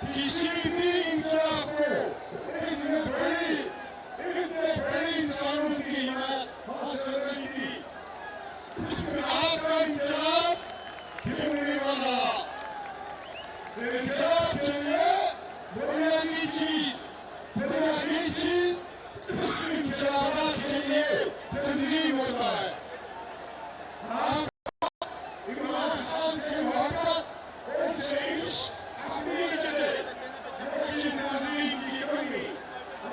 किसी भी इंकलाब को इतने बड़े इंसानों की हिम्मत हासिल नहीं थी। आपका इंकलाब फिर होने वाला। इंकलाब के लिए बुनियादी चीज इंकलाबात के लिए तंजीम होता है। इमरान खान से मोहब्बत उनसे इश्क अपनी जगह, लेकिन तंजीम की कमी।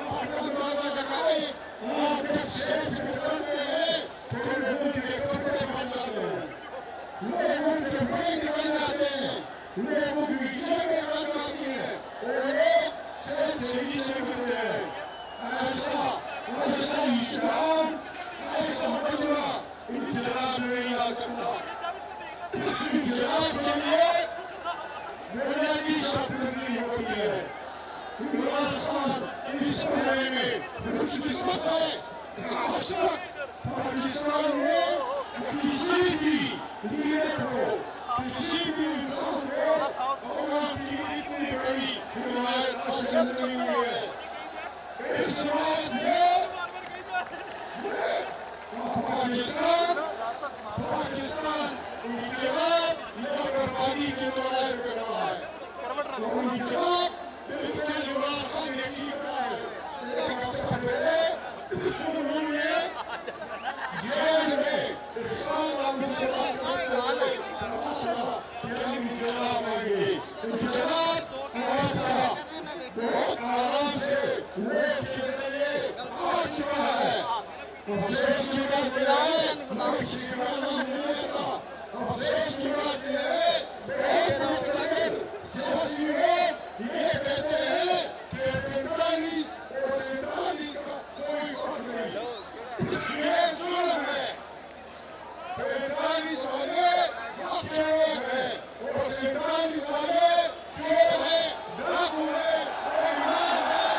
आप अंदाजा लगाए, आप जब स्टेज पे चलते हैं तो लोगों के कपड़े बन जाते हैं, लोगों के कपड़े निकल जाते हैं, लोगों की जेबें बन जाती हैं और लोग सर से नीचे गिरते हैं। ऐसा इज्तिमाम, ऐसा मजमा इंकलाब नहीं ला सकता। इंकलाब के लिए बुनियादी शर्त तंजीम होती है। इमरान खान इस बारे में खुशकिस्मत है। आज तक पाकिस्तान में किसी भी लीडर को, किसी भी इंसान को अवाम की इतनी बड़ी हिमायत हासिल नहीं हुई है। इस बात से पाकिस्तान इंकलाब या बर्बादी के दौरान पे रहा है। इंकलाब बिल्कुल इमरान खान ने ठीक कहा है। एक हफ्ता पहले उन्होंने जेल में इरफान आलम से बात करते हुए कहा था कि हम इंकलाब आएंगे। इंकलाब आपका बहुत आराम से वोट के जरिए आ चुका है। अफसोस की बात यह है, मैं किसी का नाम नहीं लेता, अफसोस की बात यह है बहुत मुख्तलिफ सियासी लोग ये कहते हैं कि 45 और 47 का कोई फर्क नहीं। ये जुल्म है। 45 वाले हक के लोग हैं और 47 वाले चोर हैं, डाकू हैं, बेईमान हैं।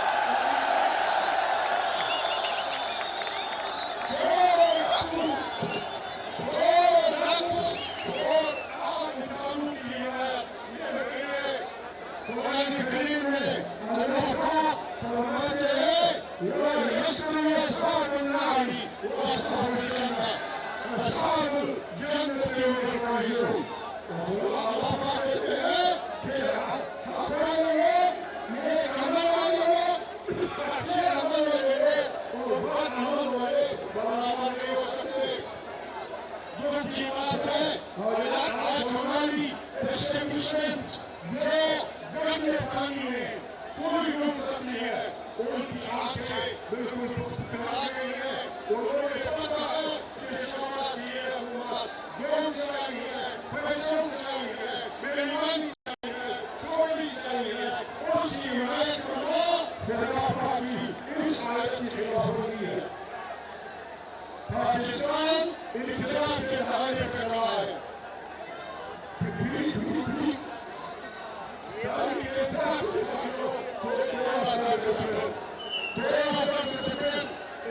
चोर और डाकू और आम इंसानों की हिमायत ये नहीं है। कुरान करीम में अल्लाह पाक फरमाते हैं ला यस्तवी अस्हाबुन नारी व अस्हाबुल जन्नह, अस्हाबुल जन्नति हुमुल फाइजून। अल्लाह पाक कहते हैं कि हक वाले लोग, नेक अमल वाले लोग, अच्छे अमल वाले लोग और बद अमल वाले बराबर नहीं हो सकते। दुख की बात है आज हमारी एस्टेब्लिशमेंट जो गंदे पानी में फूल डूब सकती है, उनकी आंखें बिल्कुल पिघला गई है। उन्हें पता है कि शहबाज की हुकूमत गोल से आई है, पैसों से आई है, बेईमानी से आई है, चोरी से आई है। उसकी हिमायत करो, खुदा पाक की इस आयत के खिलाफ होती है। पाकिस्तान इंकलाब के दायरे पर रहा है। इंसाफ के साथ लोग थोड़ा सा डिसिप्लिन,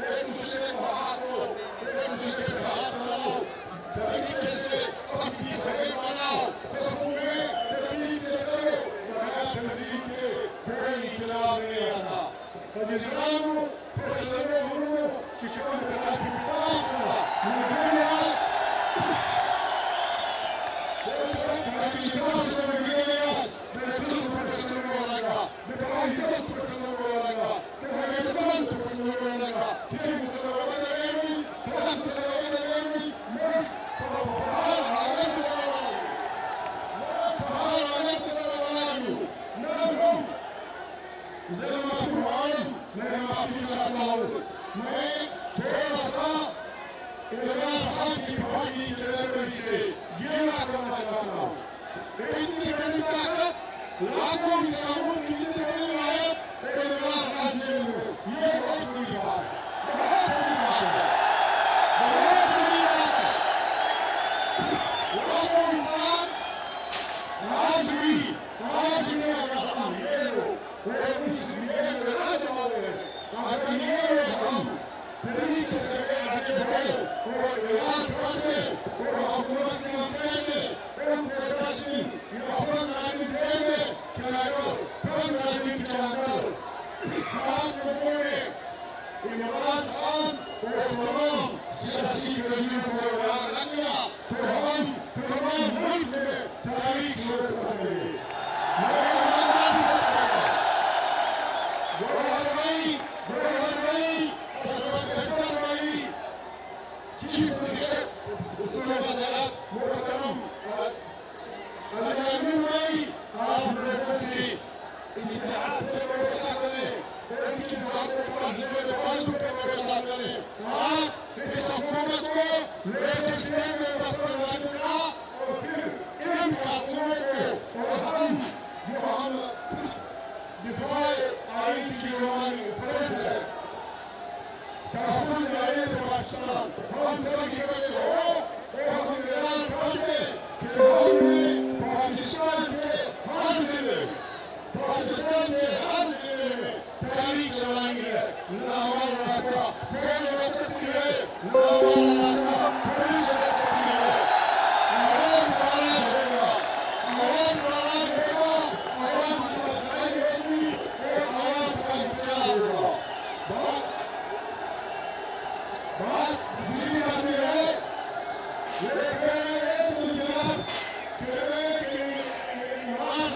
एक दूसरे को हाथ दो, एक दूसरे का हाथ चलाओ, तरीके से अपनी सफाई बनाओ, सफू में तरतीब से चलो। बगैर तरतीब के कोई इंकलाब नहीं आता। निजामों प्रश्नों मुर्मों चिकन कतारी इंसाफ सदा नियाज इंसाफ से नियाज बेतुल प्रश्नों को लगा, बेइज्जत प्रश्नों को लगा, बेइज्जत प्रश्नों को लगा। ठीक मुसलमान रहेगी, बहुत मुसलमान रहेगी। बाहर हालत से बनाऊं ना हम ज़िल्मा कुआलम मैं माफी चाहता हूँ। मैं थोड़ा सा इमरान खान की पार्टी के लाइब्रेरी से गिला करना चाहता हूँ। इतनी बड़ी ताकत, लाखों इंसानों की इतनी बड़ी हिमायत इमरान खान जेल में, ये बहुत बड़ी बात है, बहुत बड़ी बात है, बहुत बड़ी बात है। लाखों इंसान आज भी अगर हम ये लोग और इस जमाने में अगर ये लोग हम तरीके से आगे बढ़े और ऐलान कर दे और हुकूमत से हम कह दे उनको 10 दिन या 15 दिन दे दे कि अगर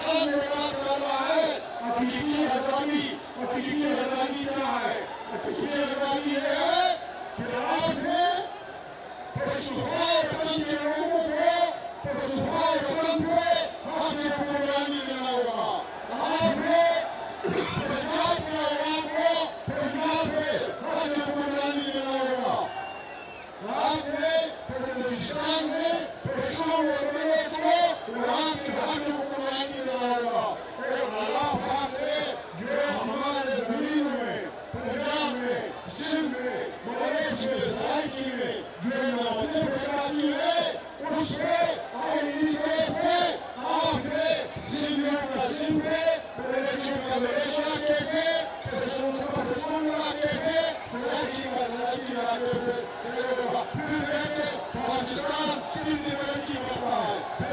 خان جو بات کر رہا ہے حقیقی آزادی کیا ہے؟ حقیقی آزادی یہ ہے کہ آپ نے پشتونخوا وطن کے لوگوں کو پشتونخوا وطن پہ حق حکمرانی دینا ہوگا. آپ نے پنجاب کے عوام کو پنجاب پہ حق حکمرانی دینا ہوگا. آپ نے بلوچستان میں پشتو اور بلوچ کو وہاں کی حق حکمرانی دینا ہوگا. اور اللہ پاک نے جو ہمارے زمینوں میں پنجاب میں سندھ میں بلوچ میں سرائکی میں جو نعمتیں پیدا کی ہے اس پہ آئینی طور پہ